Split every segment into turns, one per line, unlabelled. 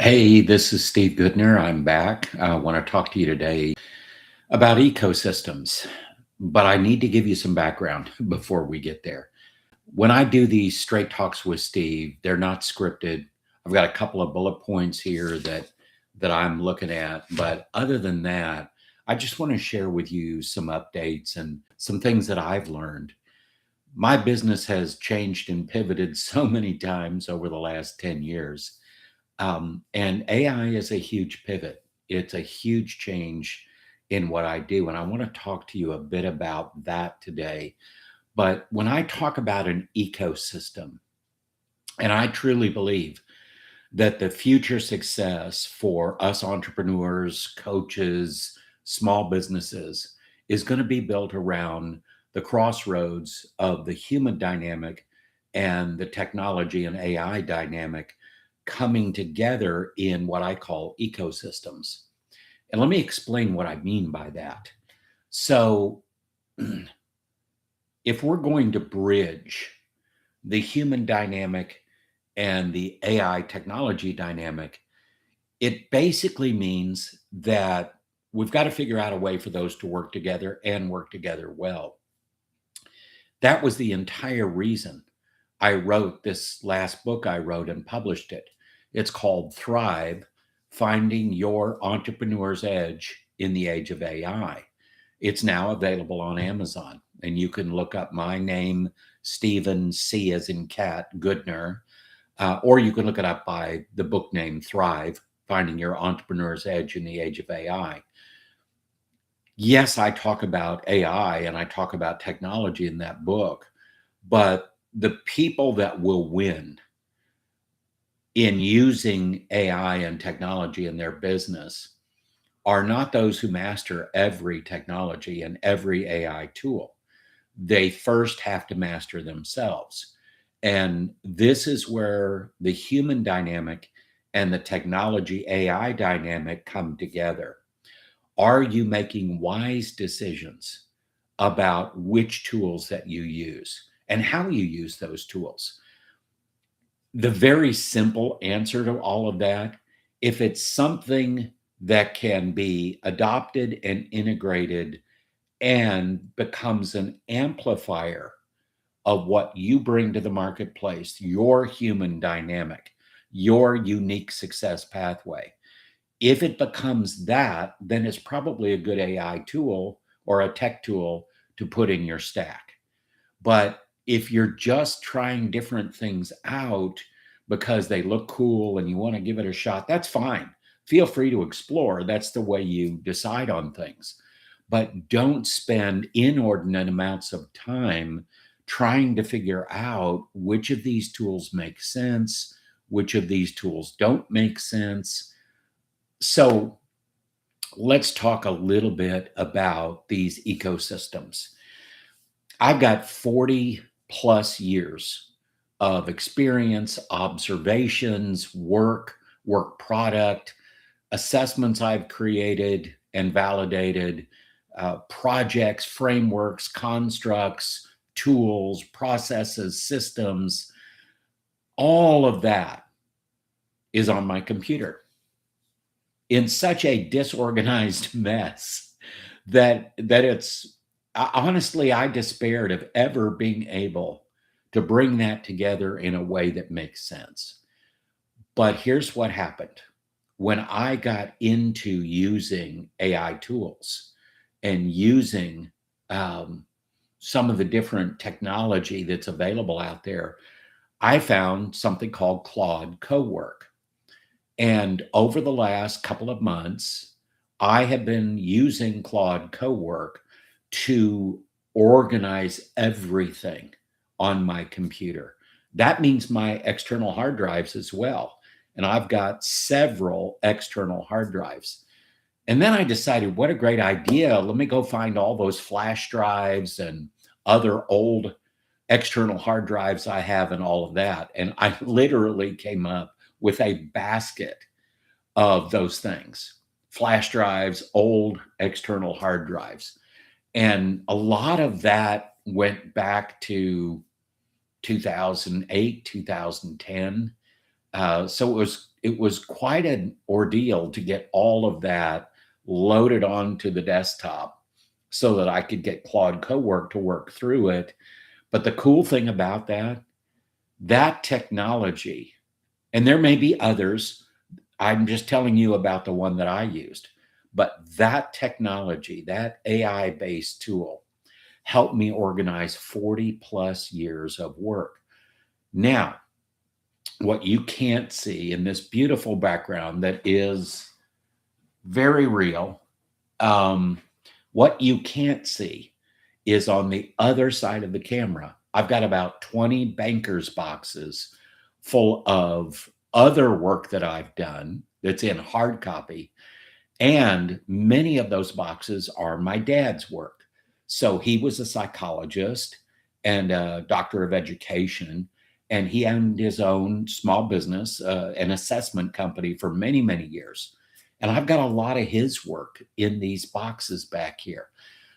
Hey, this is Steve Goodner. I'm back. I want to talk to you today about ecosystems, but I need to give you some background before we get there. When I do these straight talks with Steve, they're not scripted. I've got a couple of bullet points here that I'm looking at, but other than that, I just want to share with you some updates and some things that I've learned. My business has changed and pivoted so many times over the last 10 years. And AI is a huge pivot. It's a huge change in what I do. And I want to talk to you a bit about that today. But when I talk about an ecosystem, and I truly believe that the future success for us entrepreneurs, coaches, small businesses is going to be built around the crossroads of the human dynamic and the technology and AI dynamic coming together in what I call ecosystems. And let me explain what I mean by that. So, if we're going to bridge the human dynamic and the AI technology dynamic, it basically means that we've got to figure out a way for those to work together and work together well. That was the entire reason I wrote this last book I wrote and published it. It's called Thrive: Finding Your Entrepreneur's Edge in the Age of AI. It's now available on Amazon, and you can look up my name, Stephen C as in cat, Goodner, or you can look it up by the book name Thrive: Finding Your Entrepreneur's Edge in the Age of AI. Yes, I talk about AI and I talk about technology in that book, but the people that will win in using AI and technology in their business are not those who master every technology and every AI tool. They first have to master themselves. And this is where the human dynamic and the technology AI dynamic come together. Are you making wise decisions about which tools that you use and how you use those tools? The very simple answer to all of that, if it's something that can be adopted and integrated and becomes an amplifier of what you bring to the marketplace, your human dynamic, your unique success pathway. If it becomes that, then it's probably a good AI tool or a tech tool to put in your stack. But if you're just trying different things out because they look cool and you want to give it a shot, that's fine. Feel free to explore. That's the way you decide on things. But don't spend inordinate amounts of time trying to figure out which of these tools make sense, which of these tools don't make sense. So let's talk a little bit about these ecosystems. I've got 40 plus years of experience, observations, work product, assessments I've created and validated, projects, frameworks, constructs, tools, processes, systems. All of that is on my computer in such a disorganized mess that it's honestly, I despaired of ever being able to bring that together in a way that makes sense. But here's what happened. When I got into using AI tools and using some of the different technology that's available out there, I found something called Claude Cowork. And over the last couple of months, I have been using Claude Cowork to organize everything on my computer. That means my external hard drives as well. And I've got several external hard drives. And then I decided, what a great idea. Let me go find all those flash drives and other old external hard drives I have and all of that. And I literally came up with a basket of those things: flash drives, old external hard drives. And a lot of that went back to 2008, 2010. So it was quite an ordeal to get all of that loaded onto the desktop so that I could get Claude Cowork to work through it. But the cool thing about that technology, and there may be others, I'm just telling you about the one that I used, but that technology, that AI based tool, helped me organize 40 plus years of work. Now, what you can't see in this beautiful background that is very real, um, what you can't see is on the other side of the camera. I've got about 20 banker's boxes full of other work that I've done that's in hard copy. And many of those boxes are my dad's work. So he was a psychologist and a doctor of education, and he owned his own small business, an assessment company for many, many years. And I've got a lot of his work in these boxes back here.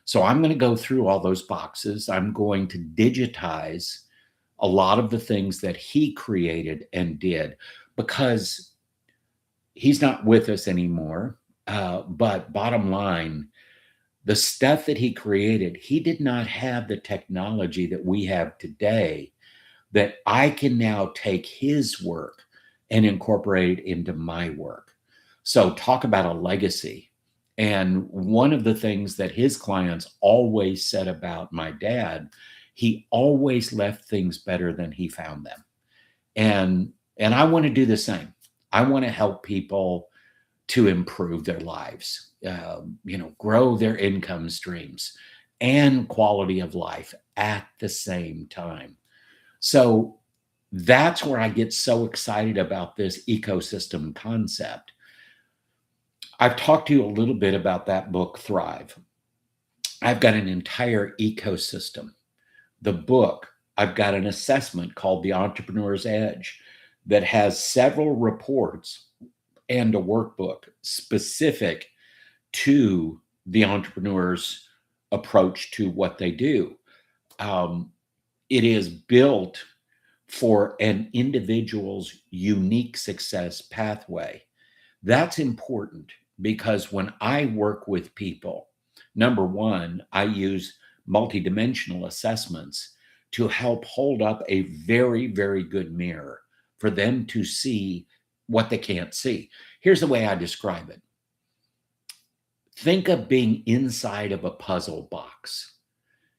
So I'm going to go through all those boxes. I'm going to digitize a lot of the things that he created and did because he's not with us anymore. But bottom line, the stuff that he created, he did not have the technology that we have today that I can now take his work and incorporate it into my work. So, talk about a legacy. And one of the things that his clients always said about my dad, he always left things better than he found them. And I want to do the same. I want to help people to improve their lives, grow their income streams and quality of life at the same time. So that's where I get so excited about this ecosystem concept. I've talked to you a little bit about that book, Thrive. I've got an entire ecosystem. The book, I've got an assessment called The Entrepreneur's Edge that has several reports and a workbook specific to the entrepreneur's approach to what they do. It is built for an individual's unique success pathway. That's important because when I work with people, number one, I use multidimensional assessments to help hold up a very, very good mirror for them to see what they can't see. Here's the way I describe it. Think of being inside of a puzzle box.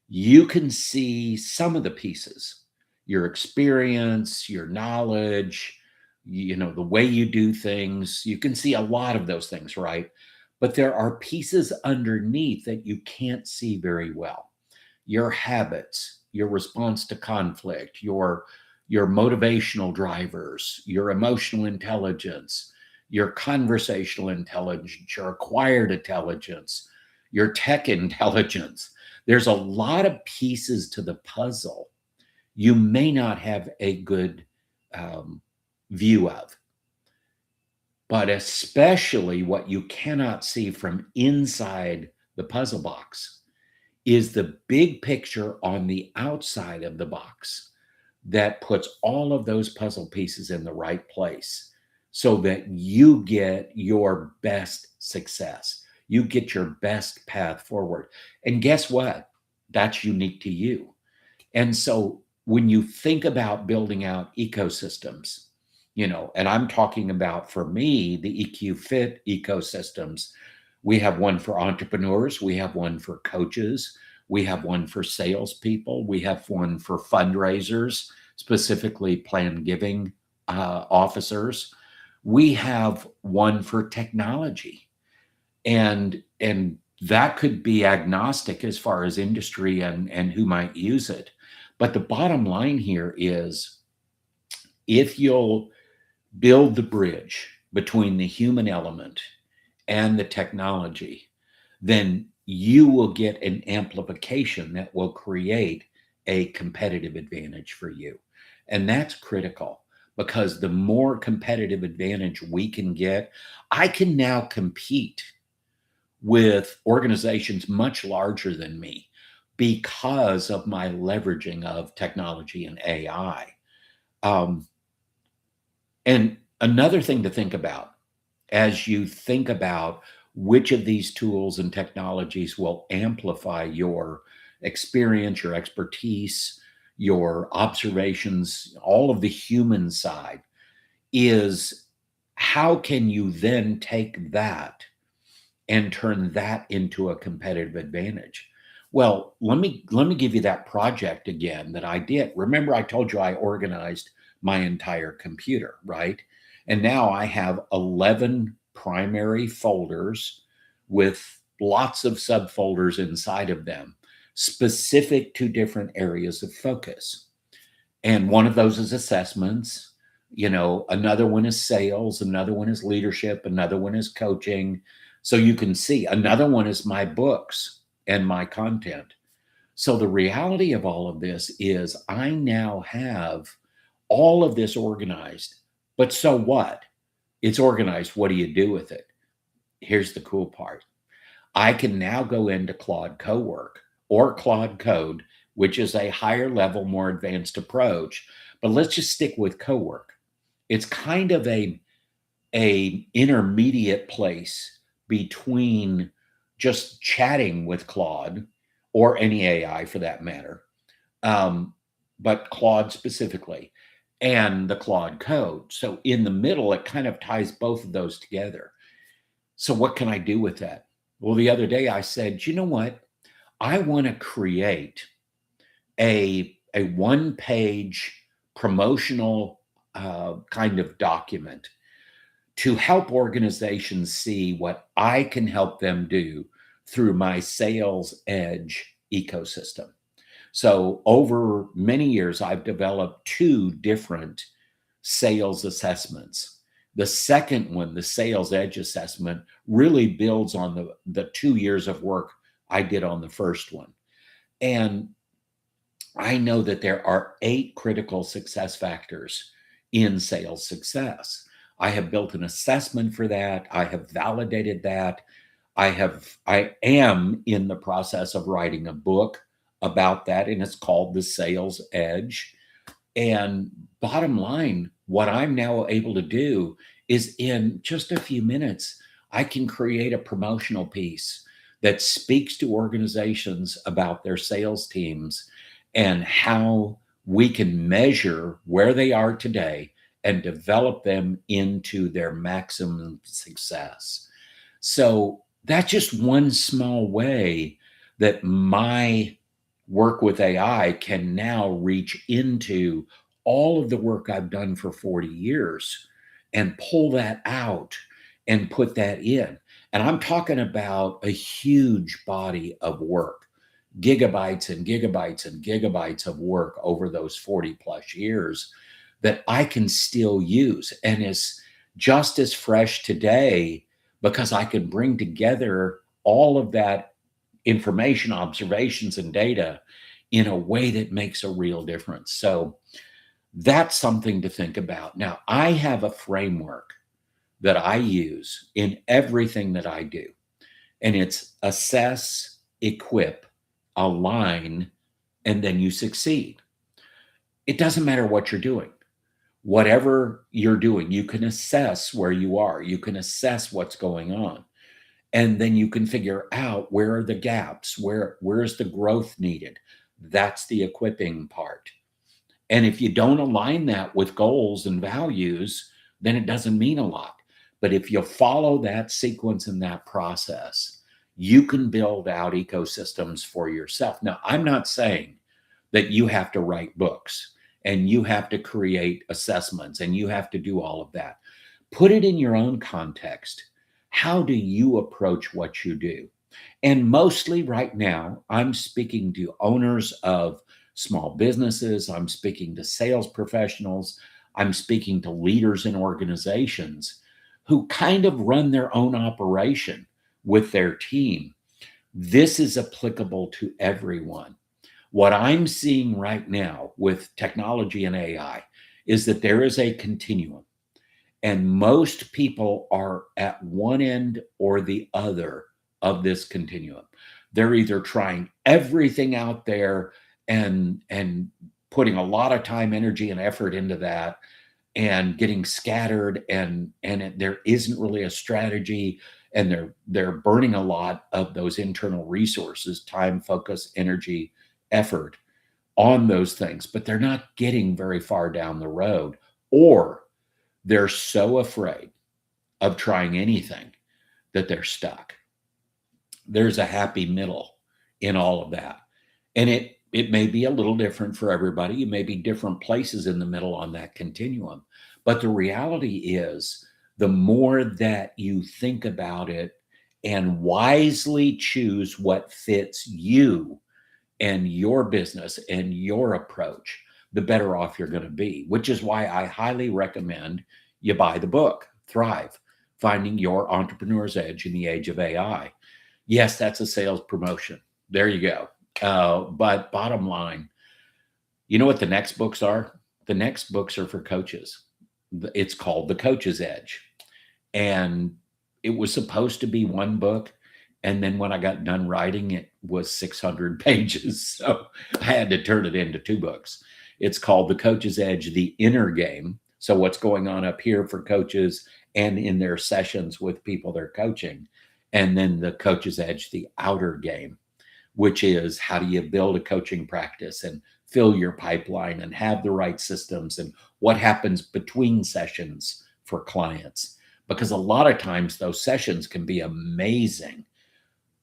You can see some of the pieces, your experience, your knowledge, the way you do things. You can see a lot of those things, right? But there are pieces underneath that you can't see very well. Your habits, your response to conflict, your motivational drivers, your emotional intelligence, your conversational intelligence, your acquired intelligence, your tech intelligence. There's a lot of pieces to the puzzle you may not have a good view of. But especially what you cannot see from inside the puzzle box is the big picture on the outside of the box that puts all of those puzzle pieces in the right place so that you get your best success. You get your best path forward. And guess what? That's unique to you. And so when you think about building out ecosystems, and I'm talking about, for me, the EQFIT ecosystems, we have one for entrepreneurs, we have one for coaches, we have one for salespeople, we have one for fundraisers, specifically planned giving officers. We have one for technology, and that could be agnostic as far as industry and who might use it. But the bottom line here is, if you'll build the bridge between the human element and the technology, then you will get an amplification that will create a competitive advantage for you. And that's critical, because the more competitive advantage we can get, I can now compete with organizations much larger than me because of my leveraging of technology and AI. And Another thing to think about as you think about which of these tools and technologies will amplify your experience, your expertise, your observations, all of the human side, is how can you then take that and turn that into a competitive advantage? Well, let me give you that project again that I did. Remember, I told you I organized my entire computer, right? And now I have 11 primary folders with lots of subfolders inside of them, specific to different areas of focus. And one of those is assessments. Another one is sales, another one is leadership, another one is coaching. So you can see another one is my books and my content. So the reality of all of this is I now have all of this organized. But so what? It's organized. What do you do with it? Here's the cool part. I can now go into Claude Cowork or Claude Code, which is a higher level, more advanced approach. But let's just stick with Cowork. It's kind of a intermediate place between just chatting with Claude or any AI for that matter, but Claude specifically, and the Claude Code. So in the middle, it kind of ties both of those together. So what can I do with that? Well, the other day I said, you know what? I want to create a one-page promotional kind of document to help organizations see what I can help them do through my Sales Edge ecosystem. So over many years, I've developed 2 different sales assessments. The second one, the Sales Edge assessment, really builds on the 2 years of work I did on the first one. And I know that there are 8 critical success factors in sales success. I have built an assessment for that. I have validated that. I am in the process of writing a book about that, and it's called The Sales Edge. And bottom line, what I'm now able to do is in just a few minutes, I can create a promotional piece that speaks to organizations about their sales teams and how we can measure where they are today and develop them into their maximum success. So that's just one small way that my work with AI can now reach into all of the work I've done for 40 years and pull that out and put that in. And I'm talking about a huge body of work, gigabytes and gigabytes and gigabytes of work over those 40 plus years that I can still use and is just as fresh today because I can bring together all of that information, observations, and data in a way that makes a real difference. So that's something to think about. Now, I have a framework that I use in everything that I do, and it's assess, equip, align, and then you succeed. It doesn't matter what you're doing. Whatever you're doing, you can assess where you are. You can assess what's going on. And then you can figure out where are the gaps, where's the growth needed. That's the equipping part. And if you don't align that with goals and values, then it doesn't mean a lot. But if you follow that sequence and that process, you can build out ecosystems for yourself. Now, I'm not saying that you have to write books and you have to create assessments and you have to do all of that. Put it in your own context. How do you approach what you do? And mostly right now, I'm speaking to owners of small businesses. I'm speaking to sales professionals. I'm speaking to leaders in organizations who kind of run their own operation with their team. This is applicable to everyone. What I'm seeing right now with technology and AI is that there is a continuum. And most people are at one end or the other of this continuum. They're either trying everything out there and putting a lot of time, energy, and effort into that, and getting scattered, there isn't really a strategy, and they're burning a lot of those internal resources, time, focus, energy, effort on those things, but they're not getting very far down the road, or they're so afraid of trying anything that they're stuck. There's a happy middle in all of that. And it may be a little different for everybody. It may be different places in the middle on that continuum. But the reality is, the more that you think about it and wisely choose what fits you and your business and your approach, the better off you're going to be, which is why I highly recommend you buy the book, Thrive, Finding Your Entrepreneur's Edge in the Age of AI. Yes, that's a sales promotion. There you go. But bottom line, you know what the next books are? The next books are for coaches. It's called The Coach's Edge. And it was supposed to be one book. And then when I got done writing, it was 600 pages. So I had to turn it into two books. It's called The Coach's Edge, The Inner Game. So what's going on up here for coaches and in their sessions with people they're coaching. And then The Coach's Edge, The Outer Game, which is how do you build a coaching practice and fill your pipeline and have the right systems, and what happens between sessions for clients. Because a lot of times those sessions can be amazing,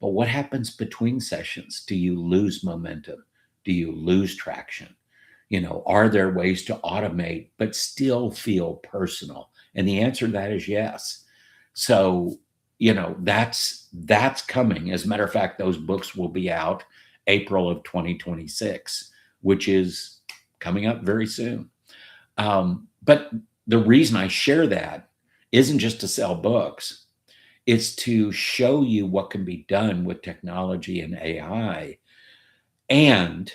but what happens between sessions? Do you lose momentum? Do you lose traction? Are there ways to automate but still feel personal? And the answer to that is yes. So, that's coming. As a matter of fact, those books will be out April of 2026, which is coming up very soon. But the reason I share that isn't just to sell books. It's to show you what can be done with technology and AI and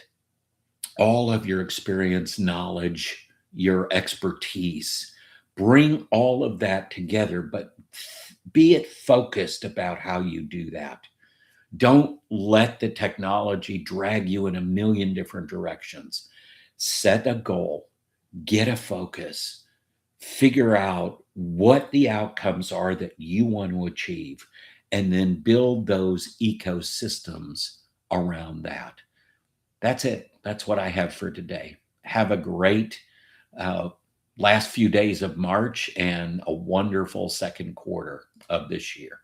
all of your experience, knowledge, your expertise. Bring all of that together, but be it focused about how you do that. Don't let the technology drag you in a million different directions. Set a goal, get a focus, figure out what the outcomes are that you want to achieve, and then build those ecosystems around that. That's it. That's what I have for today. Have a great last few days of March and a wonderful second quarter of this year.